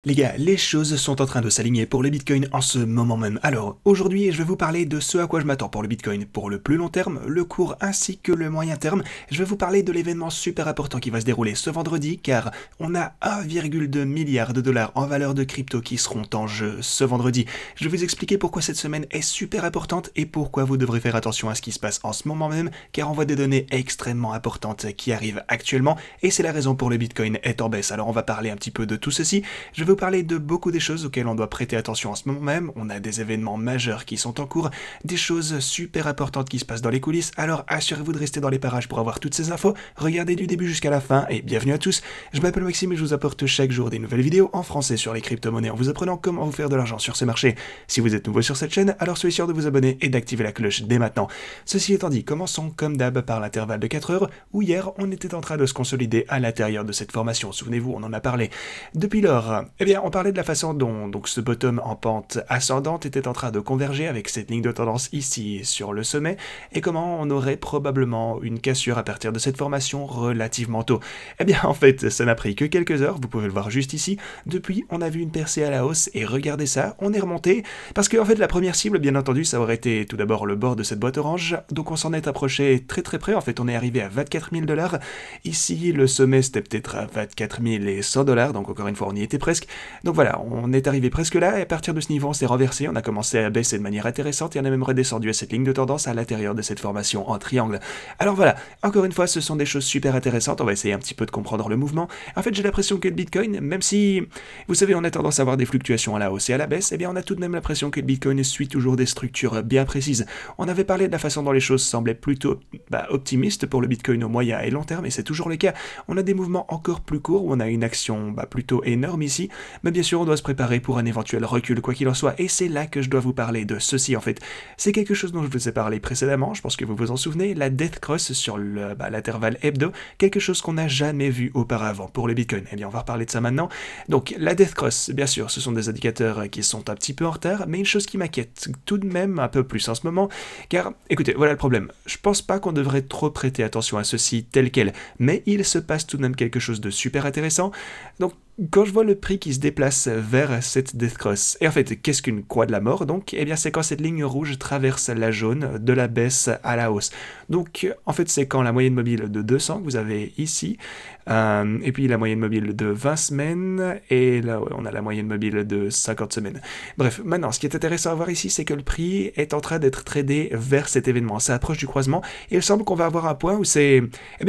Les gars, les choses sont en train de s'aligner pour le Bitcoin en ce moment même. Alors, aujourd'hui, je vais vous parler de ce à quoi je m'attends pour le Bitcoin pour le plus long terme, le court ainsi que le moyen terme. Je vais vous parler de l'événement super important qui va se dérouler ce vendredi, car on a 1,2 milliard de dollars en valeur de crypto qui seront en jeu ce vendredi. Je vais vous expliquer pourquoi cette semaine est super importante et pourquoi vous devrez faire attention à ce qui se passe en ce moment même, car on voit des données extrêmement importantes qui arrivent actuellement, et c'est la raison pour le Bitcoin est en baisse. Alors on va parler un petit peu de tout ceci. Je vais vous parler de beaucoup des choses auxquelles on doit prêter attention en ce moment même. On a des événements majeurs qui sont en cours, des choses super importantes qui se passent dans les coulisses, alors assurez-vous de rester dans les parages pour avoir toutes ces infos. Regardez du début jusqu'à la fin et bienvenue à tous. Je m'appelle Maxime et je vous apporte chaque jour des nouvelles vidéos en français sur les crypto-monnaies en vous apprenant comment vous faire de l'argent sur ces marchés. Si vous êtes nouveau sur cette chaîne, alors soyez sûr de vous abonner et d'activer la cloche dès maintenant. Ceci étant dit, commençons comme d'hab par l'intervalle de 4 heures où hier on était en train de se consolider à l'intérieur de cette formation. Souvenez-vous, on en a parlé. Depuis lors, on parlait de la façon dont donc, ce bottom en pente ascendante était en train de converger avec cette ligne de tendance ici sur le sommet, et comment on aurait probablement une cassure à partir de cette formation relativement tôt. En fait, ça n'a pris que quelques heures, vous pouvez le voir juste ici. Depuis, on a vu une percée à la hausse, et regardez ça, on est remonté, parce que en fait, la première cible, bien entendu, ça aurait été tout d'abord le bord de cette boîte orange, donc on s'en est approché très très près, en fait, on est arrivé à 24 000 $. Ici, le sommet, c'était peut-être à 24 100 $, donc encore une fois, on y était presque. Donc voilà, on est arrivé presque là, et à partir de ce niveau, on s'est renversé, on a commencé à baisser de manière intéressante, et on a même redescendu à cette ligne de tendance à l'intérieur de cette formation en triangle. Alors voilà, encore une fois, ce sont des choses super intéressantes, on va essayer un petit peu de comprendre le mouvement. En fait, j'ai l'impression que le Bitcoin, même si, vous savez, on a tendance à avoir des fluctuations à la hausse et à la baisse, on a tout de même l'impression que le Bitcoin suit toujours des structures bien précises. On avait parlé de la façon dont les choses semblaient plutôt optimistes pour le Bitcoin au moyen et long terme, et c'est toujours le cas. On a des mouvements encore plus courts, où on a une action plutôt énorme ici, mais bien sûr, on doit se préparer pour un éventuel recul, quoi qu'il en soit, et c'est là que je dois vous parler de ceci, en fait. C'est quelque chose dont je vous ai parlé précédemment, je pense que vous vous en souvenez, la Death Cross sur l'intervalle hebdo, quelque chose qu'on n'a jamais vu auparavant pour le Bitcoin. On va reparler de ça maintenant. Donc, la Death Cross, bien sûr, ce sont des indicateurs qui sont un petit peu en retard, mais une chose qui m'inquiète tout de même un peu plus en ce moment, car, écoutez, voilà le problème. Je pense pas qu'on devrait trop prêter attention à ceci tel quel, mais il se passe tout de même quelque chose de super intéressant. Donc, quand je vois le prix qui se déplace vers cette Death Cross, et en fait, qu'est-ce qu'une croix de la mort donc? C'est quand cette ligne rouge traverse la jaune de la baisse à la hausse. Donc, en fait, c'est quand la moyenne mobile de 200 que vous avez ici, et puis la moyenne mobile de 20 semaines, et là, on a la moyenne mobile de 50 semaines. Bref, maintenant, ce qui est intéressant à voir ici, c'est que le prix est en train d'être tradé vers cet événement. Ça approche du croisement, et il semble qu'on va avoir un point où c'est...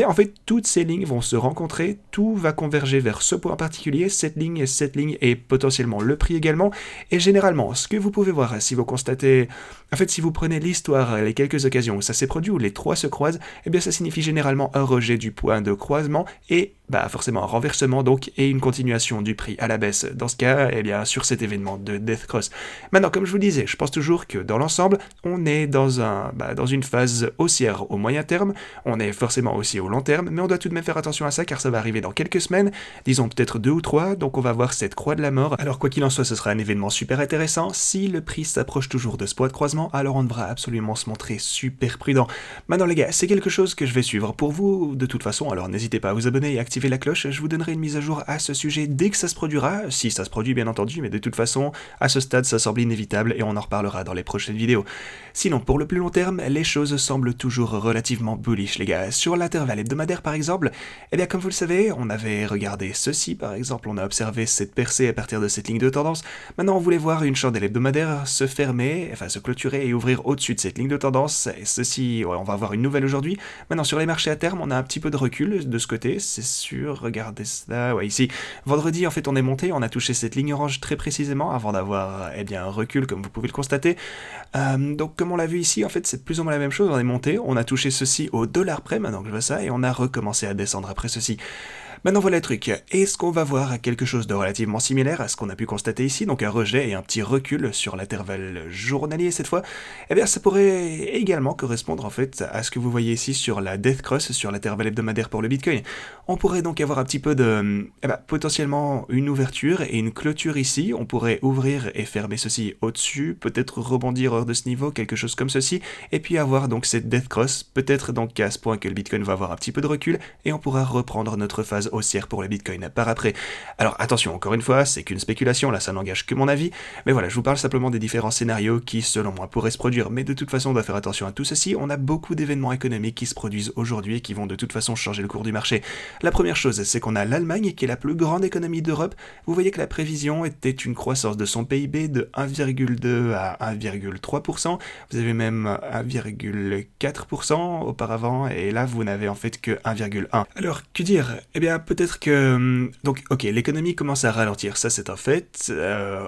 en fait, toutes ces lignes vont se rencontrer, tout va converger vers ce point particulier, cette ligne et potentiellement le prix également. Et généralement, ce que vous pouvez voir, si vous constatez, en fait, si vous prenez l'histoire, les quelques occasions où ça s'est produit, où les trois se croisent, ça signifie généralement un rejet du point de croisement et forcément un renversement donc et une continuation du prix à la baisse. Dans ce cas, sur cet événement de Death Cross. Maintenant, comme je vous disais, je pense toujours que dans l'ensemble, on est dans une phase haussière au moyen terme, on est forcément aussi au long terme, mais on doit tout de même faire attention à ça car ça va arriver dans quelques semaines, disons peut-être 2 ou 3, donc on va voir cette croix de la mort. Alors quoi qu'il en soit, ce sera un événement super intéressant. Si le prix s'approche toujours de ce point de croisement, alors on devra absolument se montrer super prudent. Maintenant les gars, c'est quelque chose que je vais suivre pour vous de toute façon, alors n'hésitez pas à vous abonner et activer la cloche, je vous donnerai une mise à jour à ce sujet dès que ça se produira, si ça se produit bien entendu, mais de toute façon, à ce stade ça semble inévitable et on en reparlera dans les prochaines vidéos. Sinon, pour le plus long terme, les choses semblent toujours relativement bullish les gars. Sur l'intervalle hebdomadaire par exemple, comme vous le savez, on avait regardé ceci par exemple, on a observé cette percée à partir de cette ligne de tendance. Maintenant on voulait voir une chandelle hebdomadaire se fermer, se clôturer et ouvrir au-dessus de cette ligne de tendance, et ceci, on va avoir une nouvelle aujourd'hui. Maintenant sur les marchés à terme, on a un petit peu de recul de ce côté, c'est sûr, regardez ça, ici. Vendredi en fait on est monté, on a touché cette ligne orange très précisément avant d'avoir un recul comme vous pouvez le constater. Donc comme on l'a vu ici, en fait c'est plus ou moins la même chose, on est monté, on a touché ceci au dollar près maintenant que je vois ça, et on a recommencé à descendre après ceci. Maintenant voilà le truc, est-ce qu'on va voir quelque chose de relativement similaire à ce qu'on a pu constater ici, donc un rejet et un petit recul sur l'intervalle journalier cette fois? Ça pourrait également correspondre en fait à ce que vous voyez ici sur la Death Cross, sur l'intervalle hebdomadaire pour le Bitcoin. On pourrait donc avoir un petit peu de, potentiellement une ouverture et une clôture ici, on pourrait ouvrir et fermer ceci au-dessus, peut-être rebondir hors de ce niveau, quelque chose comme ceci, et puis avoir donc cette Death Cross, peut-être donc à ce point que le Bitcoin va avoir un petit peu de recul, et on pourra reprendre notre phase haussière pour le Bitcoin par après. Alors attention, encore une fois, c'est qu'une spéculation, là ça n'engage que mon avis, mais voilà, je vous parle simplement des différents scénarios qui, selon moi, pourraient se produire, mais de toute façon, on doit faire attention à tout ceci. On a beaucoup d'événements économiques qui se produisent aujourd'hui et qui vont de toute façon changer le cours du marché. La première chose, c'est qu'on a l'Allemagne, qui est la plus grande économie d'Europe. Vous voyez que la prévision était une croissance de son PIB de 1,2 à 1,3%. Vous avez même 1,4% auparavant, et là, vous n'avez en fait que 1,1. Alors, que dire? Eh bien, peut-être que... Donc, ok, l'économie commence à ralentir, ça c'est un fait.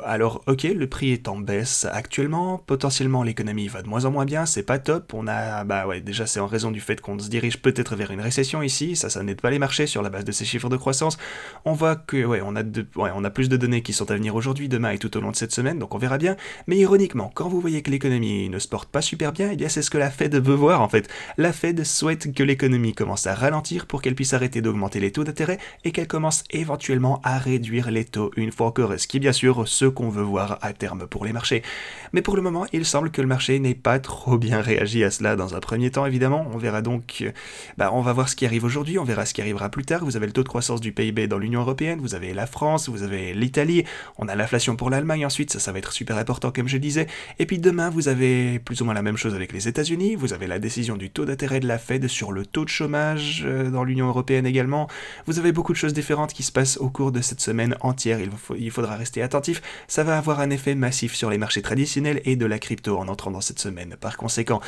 Alors, ok, le prix est en baisse actuellement. Potentiellement, l'économie va de moins en moins bien, c'est pas top. On a... Bah ouais, déjà, c'est en raison du fait qu'on se dirige peut-être vers une récession ici. Ça n'aide pas les marchés sur la base de ces chiffres de croissance. On voit que, ouais, on a plus de données qui sont à venir aujourd'hui, demain et tout au long de cette semaine, donc on verra bien. Mais ironiquement, quand vous voyez que l'économie ne se porte pas super bien, eh bien c'est ce que la Fed veut voir en fait. La Fed souhaite que l'économie commence à ralentir pour qu'elle puisse arrêter d'augmenter les taux d'intérêt et qu'elle commence éventuellement à réduire les taux une fois encore, ce qui est bien sûr ce qu'on veut voir à terme pour les marchés. Mais pour le moment, il semble que le marché n'ait pas trop bien réagi à cela dans un premier temps évidemment. On verra donc, on va voir ce qui arrive aujourd'hui, on verra ce qui arrivera plus tard. Vous avez le taux de croissance du PIB dans l'Union Européenne, vous avez la France, vous avez l'Italie, on a l'inflation pour l'Allemagne ensuite, ça va être super important comme je disais. Et puis demain, vous avez plus ou moins la même chose avec les États-Unis, vous avez la décision du taux d'intérêt de la Fed sur le taux de chômage dans l'Union Européenne également. Vous avez beaucoup de choses différentes qui se passent au cours de cette semaine entière, il faudra rester attentif. Ça va avoir un effet massif sur les marchés traditionnels et de la crypto en entrant dans cette semaine. Par conséquent,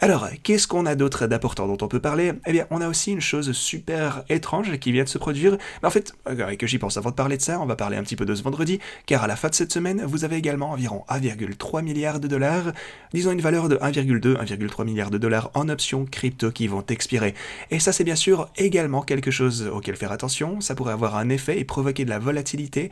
alors, qu'est-ce qu'on a d'autre d'important dont on peut parler? Eh bien, on a aussi une chose super étrange qui vient de se produire. Mais en fait, que j'y pense avant de parler de ça, on va parler un petit peu de ce vendredi, car à la fin de cette semaine, vous avez également environ 1,3 milliard de dollars, disons une valeur de 1,3 milliard de dollars en options crypto qui vont expirer. Et ça, c'est bien sûr également quelque chose auquel faire attention, ça pourrait avoir un effet et provoquer de la volatilité.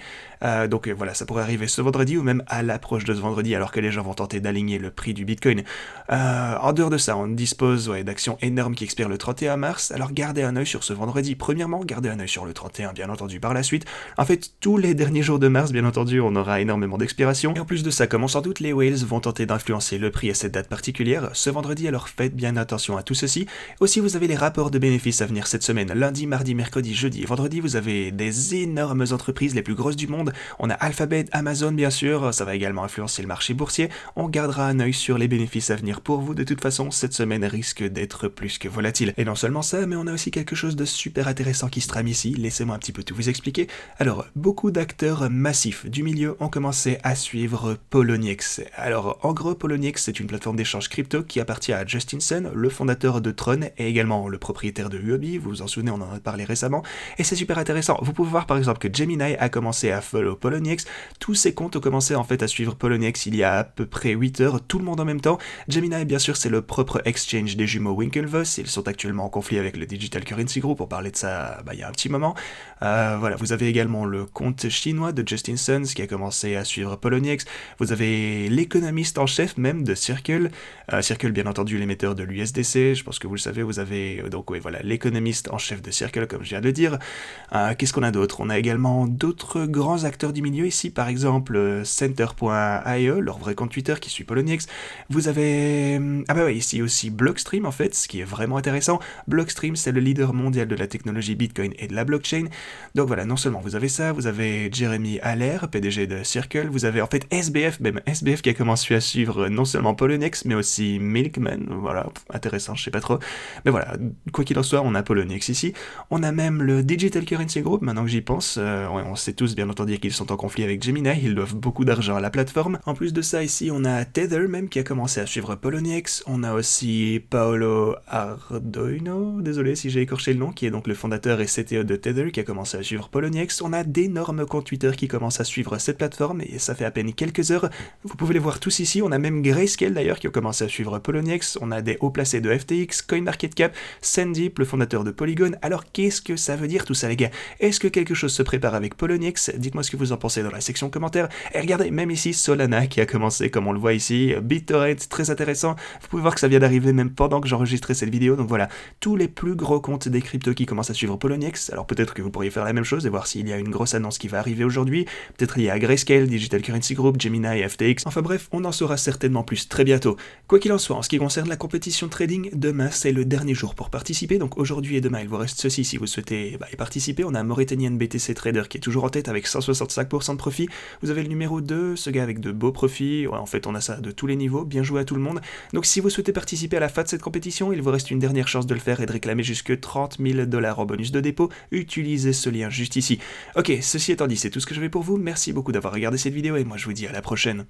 Donc voilà, ça pourrait arriver ce vendredi ou même à l'approche de ce vendredi, alors que les gens vont tenter d'aligner le prix du Bitcoin. En dehors de ça, on dispose d'actions énormes qui expirent le 31 mars, alors gardez un œil sur ce vendredi. Premièrement, gardez un œil sur le 31, bien entendu, par la suite. En fait, tous les derniers jours de mars, bien entendu, on aura énormément d'expirations. Et en plus de ça, comme on s'en doute, les whales vont tenter d'influencer le prix à cette date particulière, ce vendredi, alors faites bien attention à tout ceci. Aussi, vous avez les rapports de bénéfices à venir cette semaine, lundi, mardi, mercredi, jeudi et vendredi, vous avez des énormes entreprises, les plus grosses du monde. On a Alphabet, Amazon, bien sûr, ça va également influencer le marché boursier. On gardera un œil sur les bénéfices à venir pour vous, de toute façon, cette semaine risque d'être plus que volatile. Et non seulement ça, mais on a aussi quelque chose de super intéressant qui se trame ici, laissez-moi un petit peu tout vous expliquer. Alors, beaucoup d'acteurs massifs du milieu ont commencé à suivre Poloniex. Alors, en gros, Poloniex, c'est une plateforme d'échange crypto qui appartient à Justin Sun, le fondateur de Tron, et également le propriétaire de Huobi, vous vous en souvenez, on en a parlé récemment, et c'est super intéressant. Vous pouvez voir par exemple que Gemini a commencé à follow Poloniex, tous ses comptes ont commencé en fait à suivre Poloniex il y a à peu près 8 heures, tout le monde en même temps. Gemini, bien sûr, c'est le propre exchange des jumeaux Winklevoss, ils sont actuellement en conflit avec le Digital Currency Group, on parlait de ça il y a un petit moment. Voilà, vous avez également le compte chinois de Justin Sun qui a commencé à suivre Poloniex, vous avez l'économiste en chef même de Circle, Circle bien entendu l'émetteur de l'USDC, je pense que vous le savez, vous avez donc oui voilà l'économiste en chef de Circle comme je viens de le dire. Qu'est-ce qu'on a d'autre? On a également d'autres grands acteurs du milieu ici, par exemple Center.io, leur vrai compte Twitter qui suit Poloniex. Vous avez ici aussi Blockstream en fait, ce qui est vraiment intéressant. Blockstream, c'est le leader mondial de la technologie Bitcoin et de la blockchain. Donc voilà, non seulement vous avez ça, vous avez Jeremy Haller, PDG de Circle, vous avez en fait SBF, même SBF qui a commencé à suivre non seulement Poloniex, mais aussi Milkman, voilà, intéressant, je sais pas trop. Mais voilà, quoi qu'il en soit, on a Poloniex ici. On a même le Digital Currency Group, maintenant que j'y pense, on sait tous bien entendu qu'ils sont en conflit avec Gemini, ils doivent beaucoup d'argent à la plateforme. En plus de ça, ici, on a Tether même qui a commencé à suivre Poloniex, on a aussi Paolo Ardoino, désolé si j'ai écorché le nom, qui est donc le fondateur et CTO de Tether, qui a commencé à suivre Poloniex. On a d'énormes comptes Twitter qui commencent à suivre cette plateforme, et ça fait à peine quelques heures. Vous pouvez les voir tous ici, on a même Grayscale d'ailleurs qui a commencé à suivre Poloniex, on a des hauts placés de FTX, CoinMarketCap, Sandeep, le fondateur de Polygon. Alors qu'est-ce que ça veut dire tout ça les gars? Est-ce que quelque chose se prépare avec Poloniex? Dites-moi ce que vous en pensez dans la section commentaires. Et regardez, même ici, Solana qui a commencé, comme on le voit ici, BitTorrent, très intéressant. Vous pouvez voir que que ça vient d'arriver même pendant que j'enregistrais cette vidéo, donc voilà, tous les plus gros comptes des cryptos qui commencent à suivre Poloniex, alors peut-être que vous pourriez faire la même chose et voir s'il y a une grosse annonce qui va arriver aujourd'hui, peut-être liée à Grayscale, Digital Currency Group, Gemini, FTX, enfin bref, on en saura certainement plus très bientôt. Quoi qu'il en soit, en ce qui concerne la compétition trading, demain c'est le dernier jour pour participer, donc aujourd'hui et demain il vous reste ceci si vous souhaitez y participer. On a Mauritanian BTC Trader qui est toujours en tête avec 165% de profit, vous avez le numéro 2, ce gars avec de beaux profits, ouais, en fait on a ça de tous les niveaux, bien joué à tout le monde, donc si vous souhaitez participer à la fin de cette compétition, il vous reste une dernière chance de le faire et de réclamer jusque 30 000 $ en bonus de dépôt, utilisez ce lien juste ici. Ok, ceci étant dit, c'est tout ce que j'avais pour vous, merci beaucoup d'avoir regardé cette vidéo et moi je vous dis à la prochaine.